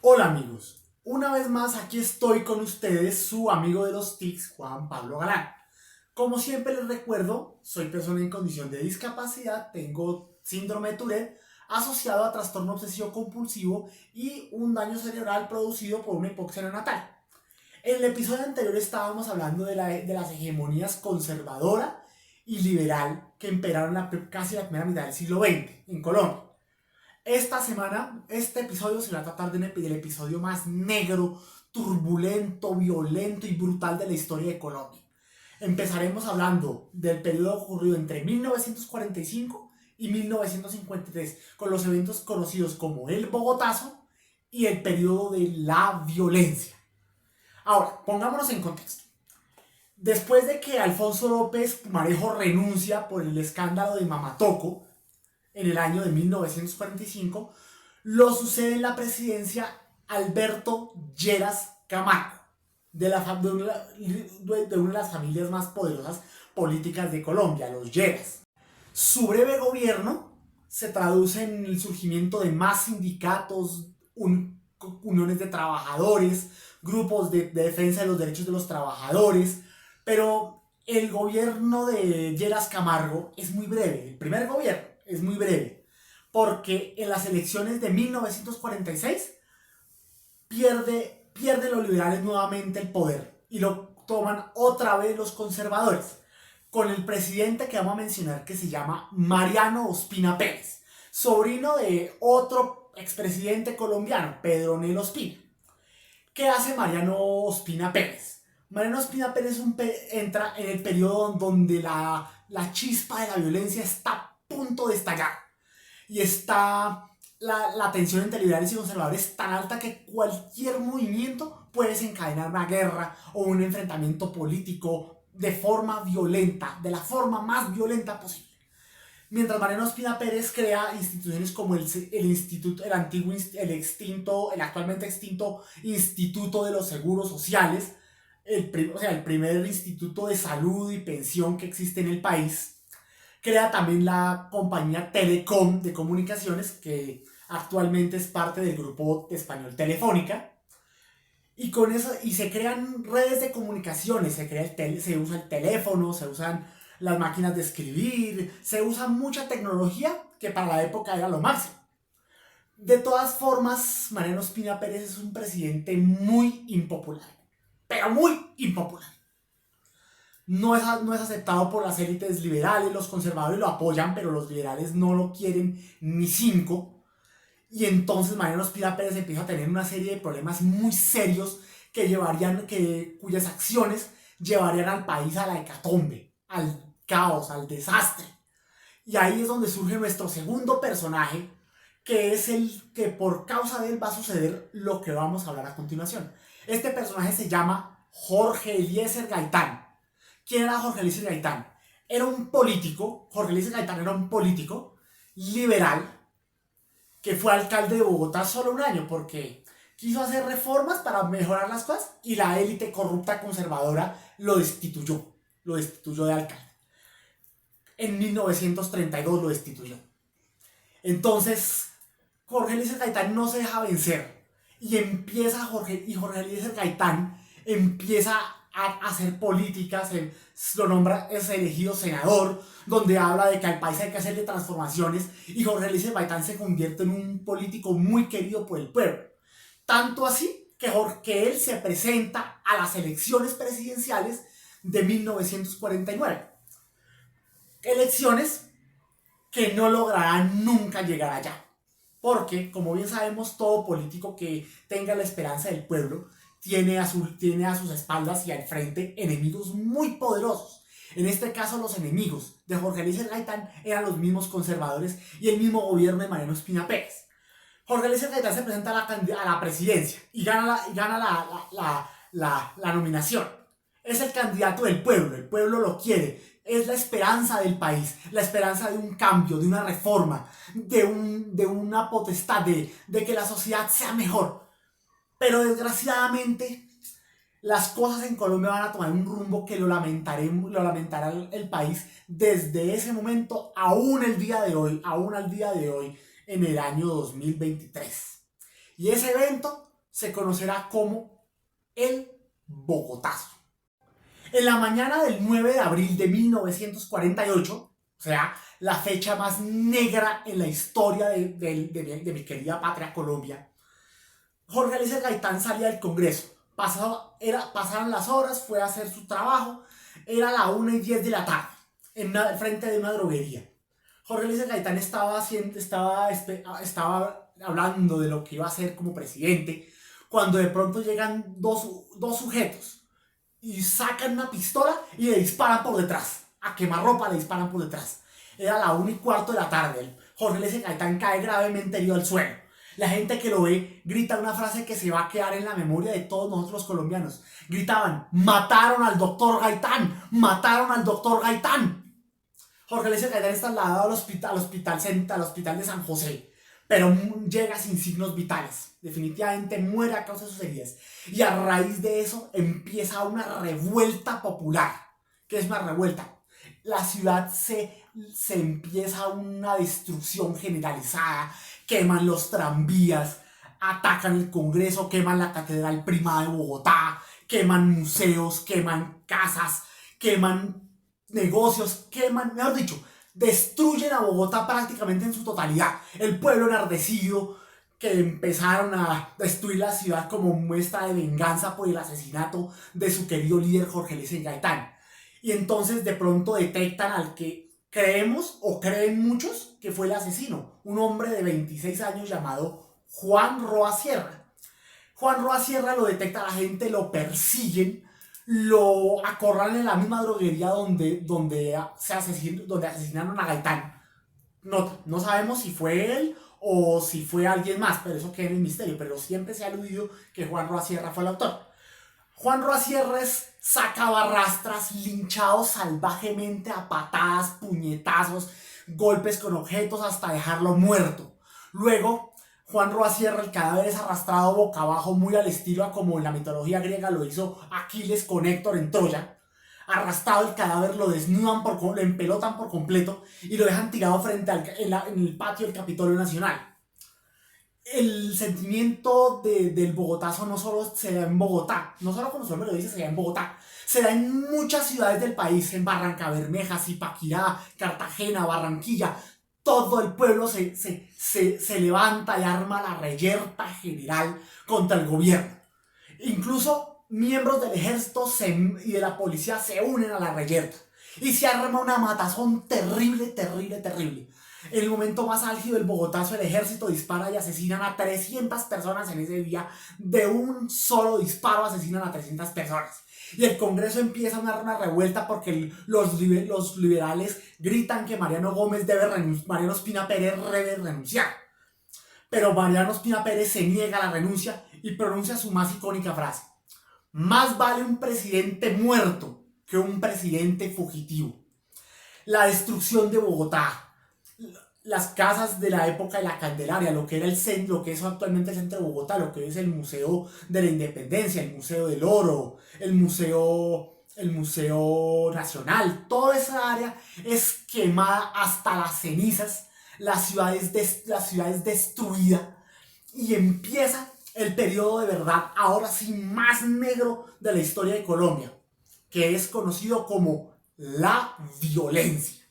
Hola amigos, una vez más aquí estoy con ustedes, su amigo de los TICs, Juan Pablo Galán. Como siempre les recuerdo, soy persona en condición de discapacidad, tengo síndrome de Tourette asociado a trastorno obsesivo compulsivo y un daño cerebral producido por una hipoxia neonatal. En el episodio anterior estábamos hablando de las hegemonías conservadora y liberal que imperaron casi la primera mitad del siglo XX en Colombia. Esta semana, este episodio se va a tratar del episodio más negro, turbulento, violento y brutal de la historia de Colombia. Empezaremos hablando del periodo ocurrido entre 1945 y 1953, con los eventos conocidos como el Bogotazo y el periodo de la violencia. Ahora, pongámonos en contexto. Después de que Alfonso López Pumarejo renuncia por el escándalo de Mamatoco, en el año de 1945, lo sucede en la presidencia Alberto Lleras Camargo, de una de las familias más poderosas políticas de Colombia, los Lleras. Su breve gobierno se traduce en el surgimiento de más sindicatos, uniones de trabajadores, grupos de defensa de los derechos de los trabajadores, pero el gobierno de Lleras Camargo es muy breve, el primer gobierno es muy breve, porque en las elecciones de 1946 pierde los liberales nuevamente el poder y lo toman otra vez los conservadores, con el presidente que vamos a mencionar que se llama Mariano Ospina Pérez, sobrino de otro expresidente colombiano, Pedro Nelo Ospina. ¿Qué hace Mariano Ospina Pérez? Mariano Ospina Pérez entra en el periodo donde la chispa de la violencia está a punto de estallar y está la tensión entre liberales y conservadores tan alta que cualquier movimiento puede desencadenar una guerra o un enfrentamiento político de forma violenta, de la forma más violenta posible. Mientras Mariano Ospina Pérez crea instituciones como el instituto, el antiguo, el extinto, el actualmente extinto Instituto de los Seguros Sociales, el primer instituto de salud y pensión que existe en el país. Crea también la compañía Telecom de comunicaciones, que actualmente es parte del grupo español Telefónica. Y con eso, y se crean redes de comunicaciones, se usa el teléfono, se usan las máquinas de escribir, se usa mucha tecnología que para la época era lo máximo. De todas formas, Mariano Ospina Pérez es un presidente muy impopular, pero muy impopular. No es aceptado por las élites liberales, los conservadores lo apoyan, pero los liberales no lo quieren ni cinco. Y entonces Mariano Ospina Pérez empieza a tener una serie de problemas muy serios cuyas acciones llevarían al país a la hecatombe, al caos, al desastre. Y ahí es donde surge nuestro segundo personaje, que es el que por causa de él va a suceder lo que vamos a hablar a continuación. Este personaje se llama Jorge Eliezer Gaitán. ¿Quién era Jorge Eliezer Gaitán? Era un político, Jorge Eliezer Gaitán era un político liberal que fue alcalde de Bogotá solo un año porque quiso hacer reformas para mejorar las cosas y la élite corrupta conservadora lo destituyó de alcalde. En 1932 lo destituyó. Entonces, Jorge Eliezer Gaitán no se deja vencer y Jorge Eliezer Gaitán empieza a hacer políticas, lo nombra, es elegido senador, donde habla de que al país hay que hacerle transformaciones y Jorge Eliezer Gaitán se convierte en un político muy querido por el pueblo. Tanto así que él se presenta a las elecciones presidenciales de 1949. Elecciones que no lograrán nunca llegar allá. Porque, como bien sabemos, todo político que tenga la esperanza del pueblo tiene a sus espaldas y al frente enemigos muy poderosos. En este caso, los enemigos de Jorge Eliezer Gaitán eran los mismos conservadores y el mismo gobierno de Mariano Ospina Pérez. Jorge Eliezer Gaitán se presenta a la presidencia y gana la nominación. Es el candidato del pueblo, el pueblo lo quiere, es la esperanza del país, la esperanza de un cambio, de una reforma, de una potestad, de que la sociedad sea mejor. Pero desgraciadamente las cosas en Colombia van a tomar un rumbo que lo lamentará el país desde ese momento, aún el día de hoy, en el año 2023. Y ese evento se conocerá como el Bogotazo. En la mañana del 9 de abril de 1948, o sea, la fecha más negra en la historia de mi querida patria Colombia, Jorge Eliezer Gaitán salía del Congreso. Pasaron las horas, fue a hacer su trabajo, era la 1:10 de la tarde, frente de una droguería. Jorge Eliezer Gaitán estaba hablando de lo que iba a hacer como presidente, cuando de pronto llegan dos sujetos y sacan una pistola y le disparan por detrás. A quemarropa le disparan por detrás. Era la 1:15 de la tarde. Jorge Eliezer Gaitán cae gravemente herido al suelo. La gente que lo ve grita una frase que se va a quedar en la memoria de todos nosotros los colombianos. Gritaban: mataron al doctor Gaitán, mataron al doctor Gaitán. Jorge Eliezer Gaitán está trasladado al hospital de San José, pero llega sin signos vitales. Definitivamente muere a causa de sus heridas. Y a raíz de eso empieza una revuelta popular. ¿Qué es una revuelta? La ciudad se empieza una destrucción generalizada. Queman los tranvías, atacan el Congreso, queman la Catedral Primada de Bogotá, queman museos, queman casas, queman negocios, mejor dicho, destruyen a Bogotá prácticamente en su totalidad. El pueblo enardecido, que empezaron a destruir la ciudad como muestra de venganza por el asesinato de su querido líder Jorge Eliezer Gaitán. Y entonces de pronto detectan al que creemos o creen muchos que fue el asesino, un hombre de 26 años llamado Juan Roa Sierra. Juan Roa Sierra lo detecta la gente, lo persiguen, lo acorralan en la misma droguería donde asesinaron a Gaitán. No sabemos si fue él o si fue alguien más, pero eso queda en el misterio. Pero siempre se ha aludido que Juan Roa Sierra fue el autor. Juan Roa Sierra es sacabarrastras, linchado salvajemente a patadas, puñetazos, golpes con objetos hasta dejarlo muerto. Luego, Juan Roa Sierra, el cadáver es arrastrado boca abajo, muy al estilo a como en la mitología griega lo hizo Aquiles con Héctor en Troya. Arrastrado el cadáver, lo desnudan, lo empelotan por completo y lo dejan tirado en el patio del Capitolio Nacional. El sentimiento del Bogotazo no solo se da en Bogotá, no solo como su nombre lo dice, se da en Bogotá, se da en muchas ciudades del país, en Barrancabermeja, Zipaquirá, Cartagena, Barranquilla. Todo el pueblo se levanta y arma la reyerta general contra el gobierno. Incluso miembros del ejército y de la policía se unen a la reyerta. Y se arma una matazón terrible. En el momento más álgido del Bogotazo, el ejército dispara y asesinan a 300 personas en ese día. De un solo disparo asesinan a 300 personas. Y el Congreso empieza a dar una revuelta porque los liberales gritan que Mariano Ospina Pérez debe renunciar. Pero Mariano Ospina Pérez se niega a la renuncia y pronuncia su más icónica frase: más vale un presidente muerto que un presidente fugitivo. La destrucción de Bogotá, las casas de la época de la Candelaria, lo que era el centro, lo que es actualmente el centro de Bogotá, lo que es el Museo de la Independencia, el Museo del Oro, el Museo Nacional, toda esa área es quemada hasta las cenizas, la ciudad es destruida y empieza el periodo de verdad, ahora sí más negro de la historia de Colombia, que es conocido como la violencia.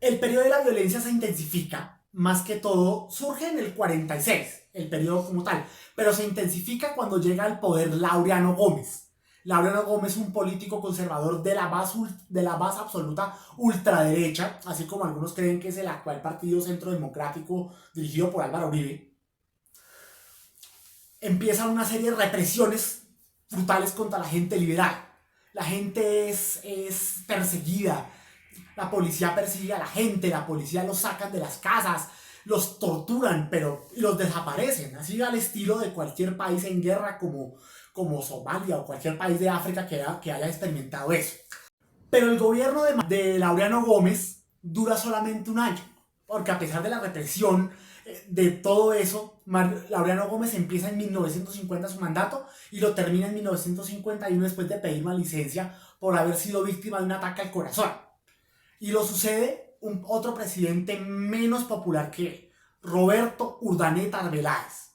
El periodo de la violencia se intensifica, más que todo surge en el 46, el periodo como tal, pero se intensifica cuando llega al poder Laureano Gómez. Laureano Gómez es un político conservador de la base absoluta ultraderecha, así como algunos creen que es el actual Partido Centro Democrático dirigido por Álvaro Uribe. Empieza una serie de represiones brutales contra la gente liberal. La gente es perseguida. La policía persigue a la gente, la policía los sacan de las casas, los torturan, y los desaparecen, así al estilo de cualquier país en guerra como Somalia o cualquier país de África que haya experimentado eso. Pero el gobierno de Laureano Gómez dura solamente un año, porque a pesar de la represión de todo eso, Laureano Gómez empieza en 1950 su mandato y lo termina en 1951 después de pedir una licencia por haber sido víctima de un ataque al corazón. Y lo sucede otro presidente menos popular que él, Roberto Urdaneta Arbeláez.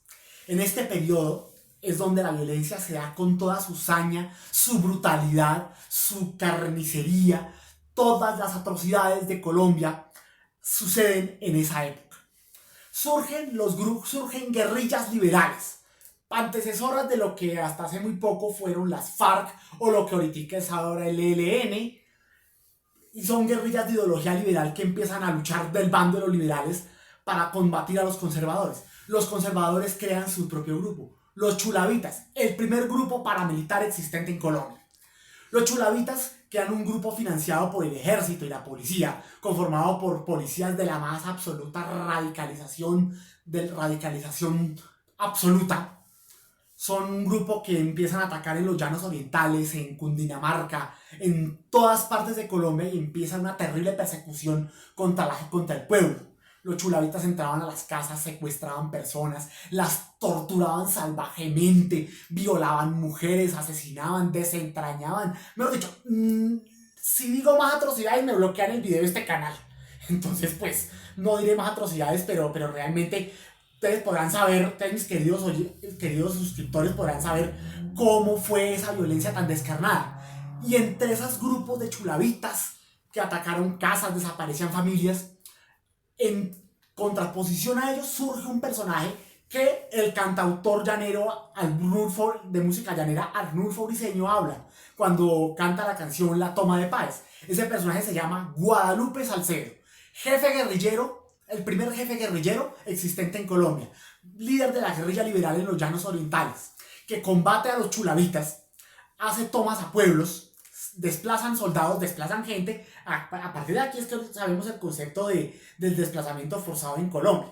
En este periodo, es donde la violencia se da con toda su saña, su brutalidad, su carnicería. Todas las atrocidades de Colombia suceden en esa época. Surgen guerrillas liberales, antecesoras de lo que hasta hace muy poco fueron las FARC o lo que ahorita es ahora el ELN, y son guerrillas de ideología liberal que empiezan a luchar del bando de los liberales para combatir a los conservadores. Los conservadores crean su propio grupo, los chulavitas, el primer grupo paramilitar existente en Colombia. Los chulavitas crean un grupo financiado por el ejército y la policía, conformado por policías de la más absoluta radicalización absoluta. Son un grupo que empiezan a atacar en los llanos orientales, en Cundinamarca, en todas partes de Colombia, y empieza una terrible persecución contra el pueblo. Los chulavitas entraban a las casas, secuestraban personas, las torturaban salvajemente, violaban mujeres, asesinaban, desentrañaban. Mejor dicho, si digo más atrocidades me bloquean el video de este canal. Entonces pues no diré más atrocidades, pero realmente ustedes podrán saber, ustedes mis queridos suscriptores podrán saber cómo fue esa violencia tan descarnada. Y entre esos grupos de chulavitas que atacaron casas, desaparecían familias, en contraposición a ellos surge un personaje que el cantautor llanero de música llanera Arnulfo Briseño habla cuando canta la canción La Toma de Páez. Ese personaje se llama Guadalupe Salcedo, jefe guerrillero, el primer jefe guerrillero existente en Colombia, líder de la guerrilla liberal en los llanos orientales, que combate a los chulavitas, hace tomas a pueblos, desplazan soldados, desplazan gente. A partir de aquí es que sabemos el concepto del desplazamiento forzado en Colombia.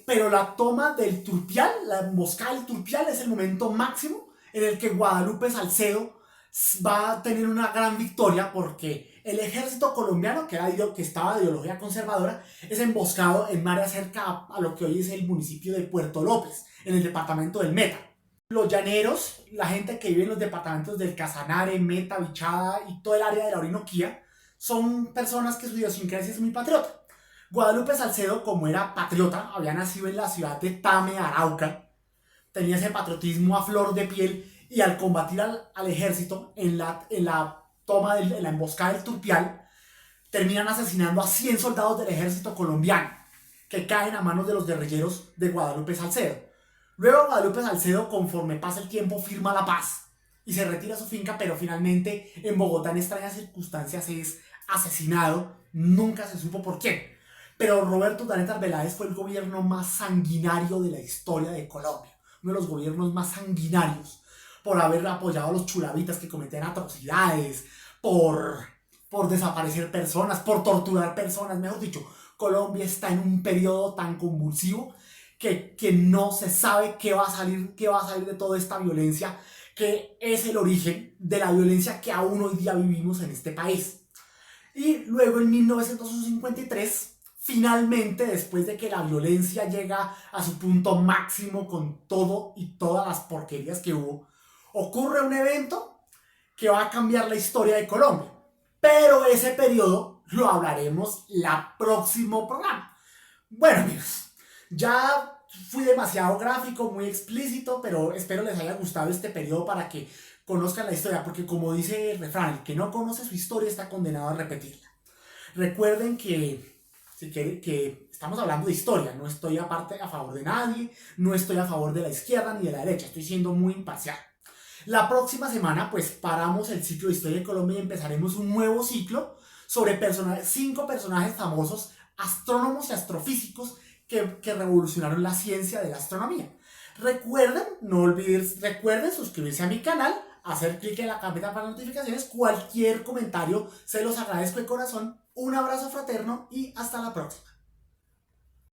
Pero la toma del Turpial, la emboscada del Turpial, es el momento máximo en el que Guadalupe Salcedo va a tener una gran victoria, porque el ejército colombiano, que estaba de ideología conservadora, es emboscado en un área cerca a lo que hoy es el municipio de Puerto López, en el departamento del Meta. Los llaneros, la gente que vive en los departamentos del Casanare, Meta, Bichada y todo el área de la Orinoquía, son personas que su idiosincrasia es muy patriota. Guadalupe Salcedo, como era patriota, había nacido en la ciudad de Tame, Arauca, tenía ese patriotismo a flor de piel, y al combatir al ejército en la emboscada del Turpial, terminan asesinando a 100 soldados del ejército colombiano, que caen a manos de los guerrilleros de Guadalupe Salcedo. Luego Guadalupe Salcedo, conforme pasa el tiempo, firma la paz y se retira a su finca, pero finalmente en Bogotá, en extrañas circunstancias, es asesinado. Nunca se supo por quién. Pero Roberto Urdaneta Arbeláez fue el gobierno más sanguinario de la historia de Colombia. Uno de los gobiernos más sanguinarios, por haber apoyado a los chulavitas que cometían atrocidades, por desaparecer personas, por torturar personas. Mejor dicho, Colombia está en un periodo tan convulsivo que no se sabe qué va a salir de toda esta violencia, que es el origen de la violencia que aún hoy día vivimos en este país. Y luego en 1953, finalmente, después de que la violencia llega a su punto máximo con todo y todas las porquerías que hubo, ocurre un evento que va a cambiar la historia de Colombia. Pero ese periodo lo hablaremos la próximo programa. Bueno, amigos, ya fui demasiado gráfico, muy explícito, pero espero les haya gustado este periodo para que conozcan la historia, porque como dice el refrán, el que no conoce su historia está condenado a repetirla. Recuerden que estamos hablando de historia, no estoy a favor de nadie, no estoy a favor de la izquierda ni de la derecha, estoy siendo muy imparcial. La próxima semana pues paramos el ciclo de historia de Colombia y empezaremos un nuevo ciclo sobre 5 personajes famosos, astrónomos y astrofísicos que revolucionaron la ciencia de la astronomía. Recuerden suscribirse a mi canal, hacer clic en la campanita para notificaciones. Cualquier comentario se los agradezco de corazón. Un abrazo fraterno y hasta la próxima.